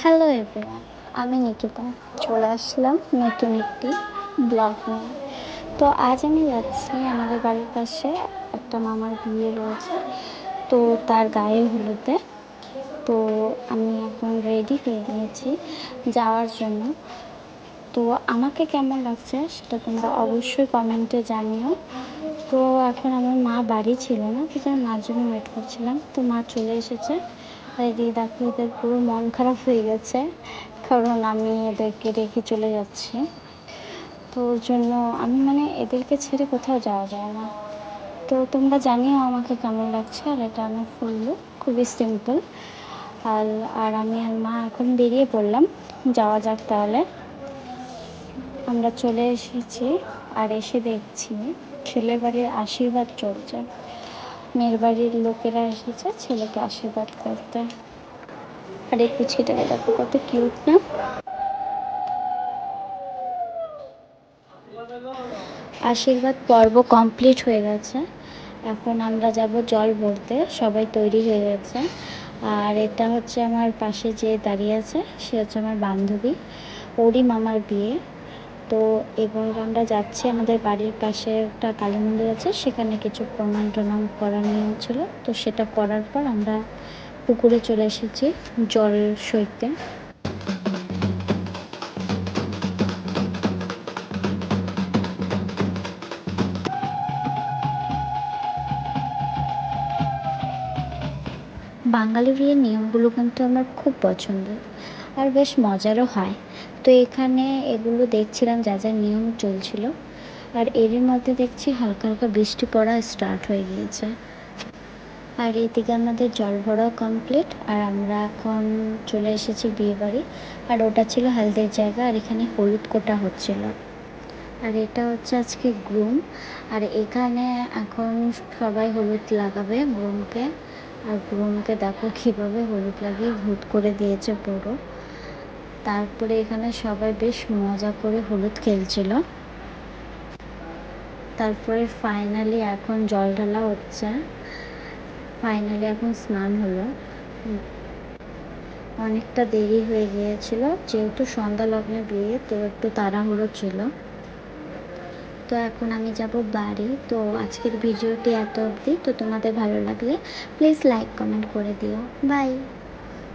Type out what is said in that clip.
Hello everyone, আমি নিকিতা চলে আসলাম নতুন একটি ব্লগ নিয়ে। তো আজ আমি যাচ্ছি আমাদের বাড়ির পাশে একটা মামার বিয়ে রয়েছে, তো তার গায়ে হলুদে। তো আমি এখন রেডি হয়ে নিয়েছি যাওয়ার জন্য। তো আমাকে কেমন লাগছে সেটা তোমরা অবশ্যই কমেন্টে জানিও। তো এখন আমার মা বাড়ি ছিল না, তো আমি মার জন্য ওয়েট করছিলাম। তো মা চলে এসেছে। আর এদিকে দেখো, এদের পুরো মন খারাপ হয়ে গেছে, কারণ আমি এদেরকে রেখে চলে যাচ্ছি। তো ওর জন্য আমি এদেরকে ছেড়ে কোথাও যাওয়া যায় না। তো তোমরা জানিও আমাকে কেমন লাগছে। আর এটা আমার ফুল লুক, খুবই সিম্পল। আর আর আমি আর মা এখন বেরিয়ে পড়লাম, যাওয়া যাক তাহলে। আমরা চলে এসেছি, আর এসে দেখছি ছেলের বাড়ির আশীর্বাদ চলছে। মেয়ের বাড়ির লোকেরা এসেছে ছেলেকে আশীর্বাদ করতে। আর এই পুচকিটাকে দেখো কত কিউট না। আশীর্বাদ পর্ব কমপ্লিট হয়ে গেছে। এখন আমরা যাব জল ভরতে, সবাই তৈরি হয়ে গেছে। আর এটা হচ্ছে আমার পাশে যে দাঁড়িয়ে আছে, সে হচ্ছে আমার বান্ধবী, ওরই মামার বিয়ে। তো এবার আমরা যাচ্ছি, আমাদের বাড়ির পাশে একটা কালী মন্দির আছে, সেখানে কিছু প্রণাম টনাম করার নিয়ম ছিল। তো সেটা করার পর আমরা পুকুরে চলে এসেছি জল সইতে। বাঙালি বিয়ের নিয়মগুলো কিন্তু আমার খুব পছন্দের, আর বেশ মজারও হয়। তো এখানে এগুলো দেখছিলাম যা যা নিয়ম চলছিল। আর এরই মধ্যে দেখছি হালকা হালকা বৃষ্টি পড়া স্টার্ট হয়ে গিয়েছে। আর এদিকে আমাদের জল ভরাও কমপ্লিট, আর আমরা এখন চলে এসেছি বিয়ে বাড়ি। আর ওটা ছিল হালদির জায়গা, আর এখানে হলুদ কোটা হচ্ছিল। আর এটা হচ্ছে আজকে গ্রুম। আর এখানে এখন সবাই হলুদ লাগাবে গ্রুমকে। আর গ্রুমকে দেখো কীভাবে হলুদ লাগিয়ে ভূত করে দিয়েছে পুরো। তারপরে এখানে সবাই বেশ মজা করে হলুদ খেলছিল। তারপরে ফাইনালি এখন জল ঢালা হচ্ছে। ফাইনালি এখন স্নান হলো। অনেকটা দেরি হয়ে গিয়েছিল, যেহেতু সন্ধ্যা লগ্নে বিয়ে, তো একটু তাড়াহুড়ো ছিল। তো এখন আমি যাব বাড়ি। তো আজকের ভিডিওটি এত অবধি। তো তোমাদের ভালো লাগলে প্লিজ লাইক কমেন্ট করে দিও। বাই।